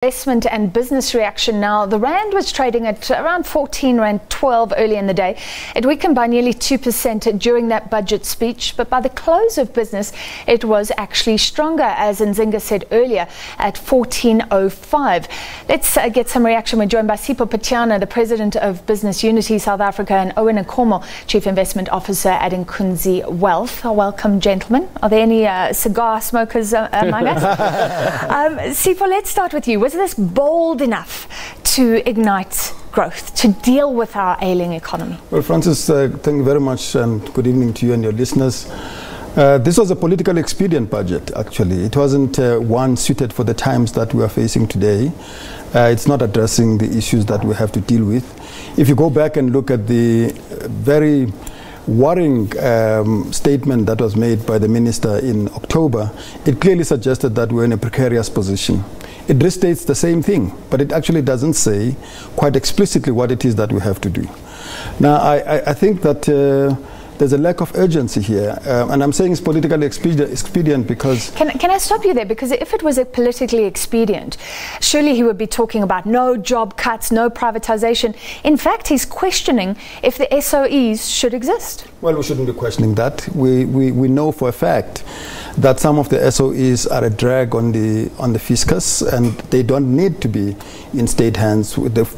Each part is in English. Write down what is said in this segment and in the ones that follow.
Investment and business reaction now. The rand was trading at around 14 rand 12 early in the day. It weakened by nearly 2% during that budget speech, but by the close of business it was actually stronger, as Nzinga said earlier, at 14.05. Let's get some reaction. We're joined by Sipho Pityana, the President of Business Unity South Africa, and Owen Nkomo, Chief Investment Officer at Inkunzi Wealth. Welcome, gentlemen. Are there any cigar smokers among us? Sipho, let's start with you. Was this bold enough to ignite growth, to deal with our ailing economy? Well, Francis, thank you very much, and good evening to you and your listeners. This was a politically expedient budget, actually. It wasn't one suited for the times that we are facing today. It's not addressing the issues that we have to deal with. If you go back and look at the very worrying statement that was made by the minister in October, it clearly suggested that we're in a precarious position. It restates the same thing, but it actually doesn't say quite explicitly what it is that we have to do. Now, I think that there's a lack of urgency here, and I'm saying it's politically expedient because... Can I stop you there? Because if it was a politically expedient, surely he would be talking about no job cuts, no privatization. In fact, he's questioning if the SOEs should exist. Well, we shouldn't be questioning that. We know for a fact that some of the SOEs are a drag on the fiscus, and they don't need to be in state hands. The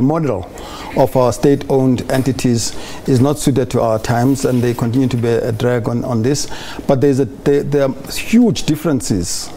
model of our state-owned entities is not suited to our times, and they continue to be a drag on this. But there are huge differences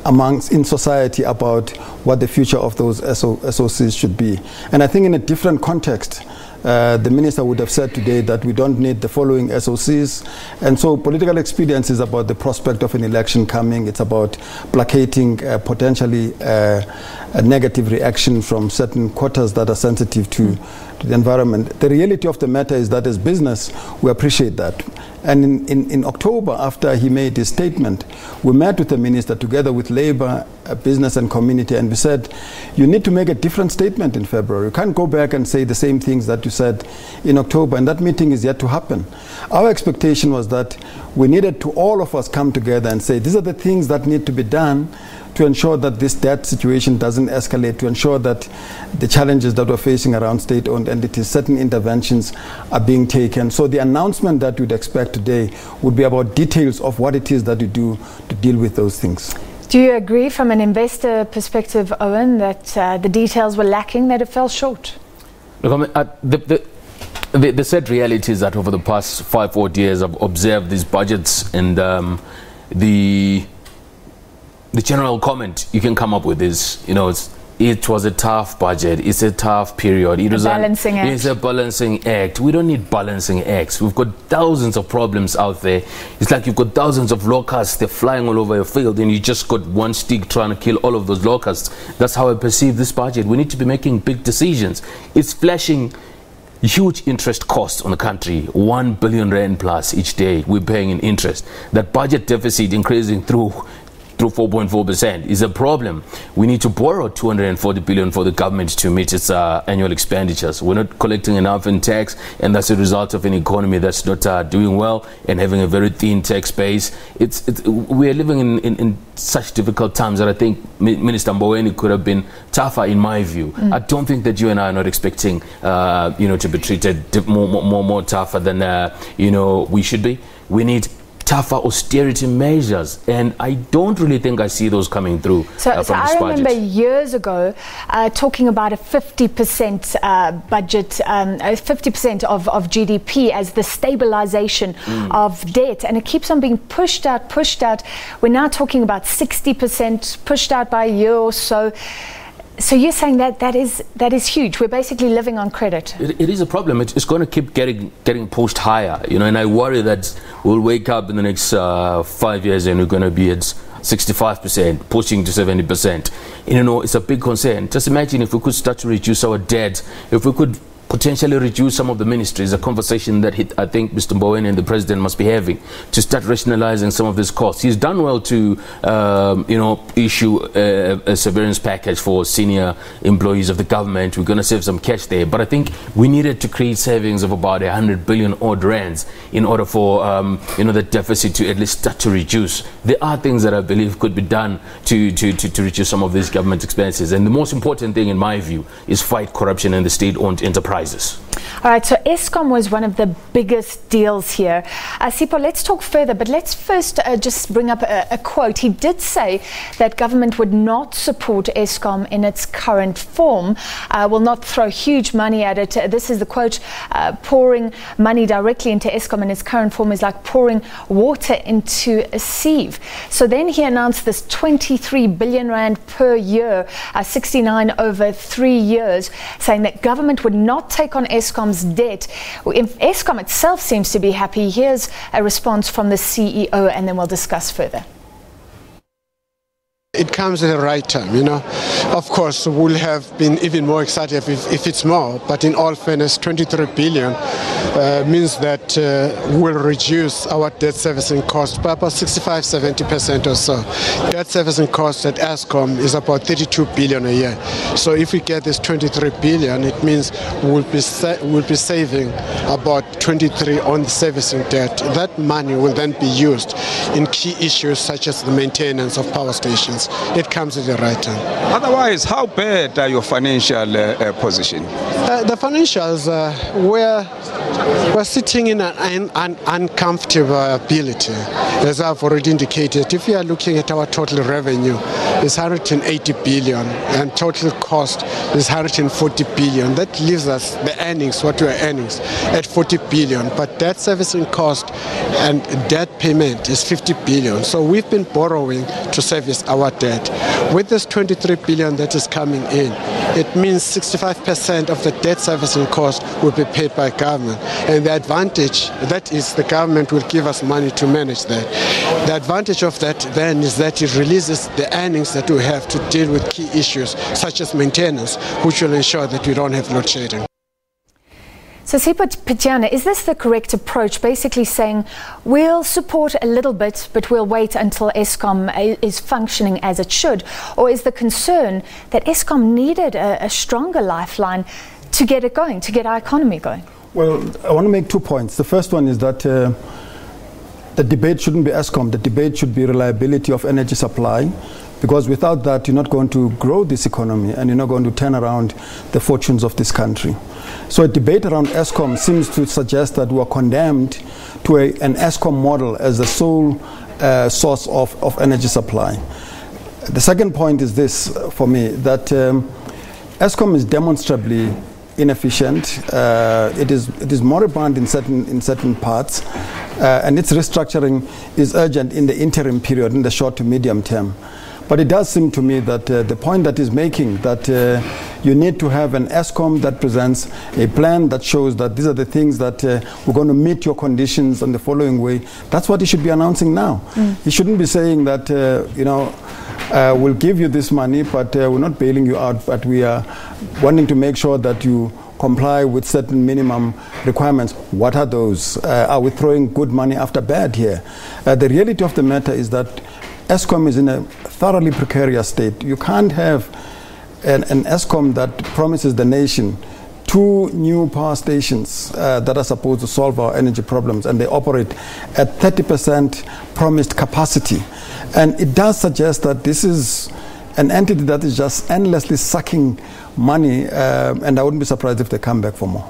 in society about what the future of those SOCs should be. And I think in a different context, the minister would have said today that we don't need the following SOCs. And so political expedience is about the prospect of an election coming. It's about placating potentially a negative reaction from certain quarters that are sensitive to the environment. The reality of the matter is that as business, we appreciate that. And in October, after he made his statement, we met with the minister together with Labour, Business and Community, and we said, you need to make a different statement in February. You can't go back and say the same things that you said in October, and that meeting is yet to happen. Our expectation was that we needed to all of us come together and say, these are the things that need to be done to ensure that this debt situation doesn't escalate, to ensure that the challenges that we're facing around state-owned entities, certain interventions are being taken. So the announcement that you'd expect today would be about details of what it is that you do to deal with those things. Do you agree from an investor perspective, Owen, that the details were lacking, that it fell short? Look, I mean, the sad reality is that over the past 5 or 8 years, I've observed these budgets, and the general comment you can come up with is, you know, it was a tough budget, it's a tough period. It was a balancing act. It's a balancing act. We don't need balancing acts. We've got thousands of problems out there. It's like you've got thousands of locusts, they're flying all over your field, and you just got one stick trying to kill all of those locusts. That's how I perceive this budget. We need to be making big decisions. It's flashing huge interest costs on the country, 1 billion rand plus each day we're paying in interest. That budget deficit increasing through 4.4% is a problem. We need to borrow 240 billion for the government to meet its annual expenditures. We're not collecting enough in tax, and that's a result of an economy that's not doing well and having a very thin tax base. We are living in such difficult times that I think Minister Mboweni could have been tougher, in my view. I don't think that you and I are not expecting to be treated more tougher than we should be. We need tougher austerity measures, and I don't really think I see those coming through so from this I remember budget. Years ago talking about a 50% budget, 50% of GDP as the stabilization of debt, and it keeps on being pushed out. We're now talking about 60% pushed out by a year or so. So you're saying that is huge. We're basically living on credit. It is a problem. It's going to keep getting pushed higher, and I worry that we'll wake up in the next 5 years and we're going to be at 65%, pushing to 70%. It's a big concern. Just imagine if we could start to reduce our debt, if we could potentially reduce some of the ministries, a conversation that I think Mr. Mboweni and the President must be having to start rationalizing some of these costs. He's done well to, issue a severance package for senior employees of the government. We're going to save some cash there. But I think we needed to create savings of about 100 billion odd rands in order for, the deficit to at least start to reduce. There are things that I believe could be done to reduce some of these government expenses. And the most important thing, in my view, is fight corruption in the state-owned enterprises. All right, so Eskom was one of the biggest deals here. Sipho, let's talk further, but let's first just bring up a quote. He did say that government would not support Eskom in its current form, will not throw huge money at it. This is the quote, pouring money directly into Eskom in its current form is like pouring water into a sieve. So then he announced this 23 billion rand per year, 69 over 3 years, saying that government would not take on Eskom's debt. Eskom itself seems to be happy. Here's a response from the CEO, and then we'll discuss further. It comes at the right time, Of course, we'll have been even more excited if it's more, but in all fairness, 23 billion means that we'll reduce our debt servicing cost by about 65–70% or so. Debt servicing cost at Eskom is about 32 billion a year. So if we get this 23 billion, it means we'll be saving about 23 on the servicing debt. That money will then be used in key issues such as the maintenance of power stations. It comes at the right time. Otherwise, how bad are your financial position? The financials, we're sitting in an uncomfortability. As I've already indicated, if you are looking at our total revenue, it's 180 billion, and total cost is 140 billion. That leaves us the earnings, what we are earning, at 40 billion. But debt servicing cost and debt payment is 50 billion. So we've been borrowing to service our debt. With this 23 billion that is coming in, it means 65% of the debt servicing cost will be paid by government. And the advantage, that is, the government will give us money to manage that. The advantage of that then is that it releases the earnings that we have to deal with key issues such as maintenance, which will ensure that we don't have load shedding. So Sipho Pityana, is this the correct approach? Basically saying we'll support a little bit, but we'll wait until Eskom is functioning as it should? Or is the concern that Eskom needed a stronger lifeline to get it going, to get our economy going? Well, I want to make 2 points. The first one is that the debate shouldn't be Eskom. The debate should be reliability of energy supply, because without that, you're not going to grow this economy and you're not going to turn around the fortunes of this country. So a debate around Eskom seems to suggest that we are condemned to an Eskom model as the sole source of energy supply. The second point is this for me, that Eskom is demonstrably inefficient. It is moribund in certain parts, and its restructuring is urgent in the interim period, in the short to medium term. But it does seem to me that the point that he's making, that you need to have an Eskom that presents a plan that shows that these are the things that we're going to meet your conditions in the following way. That's what he should be announcing now. He shouldn't be saying that, we'll give you this money, but we're not bailing you out, but we are wanting to make sure that you comply with certain minimum requirements. What are those? Are we throwing good money after bad here? The reality of the matter is that Eskom is in a thoroughly precarious state. You can't have an Eskom that promises the nation 2 new power stations that are supposed to solve our energy problems, and they operate at 30% promised capacity. And it does suggest that this is an entity that is just endlessly sucking money, and I wouldn't be surprised if they come back for more.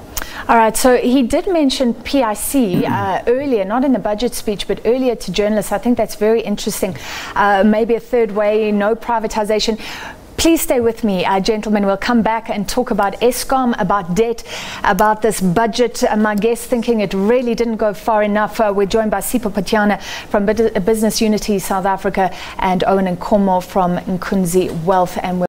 All right, so he did mention PIC earlier, not in the budget speech, but earlier to journalists. I think that's very interesting. Maybe a third way, no privatization. Please stay with me, gentlemen. We'll come back and talk about Eskom, about debt, about this budget. My guest thinking it really didn't go far enough. We're joined by Sipho Pityana from Business Unity South Africa and Owen Nkomo from Inkunzi Wealth. And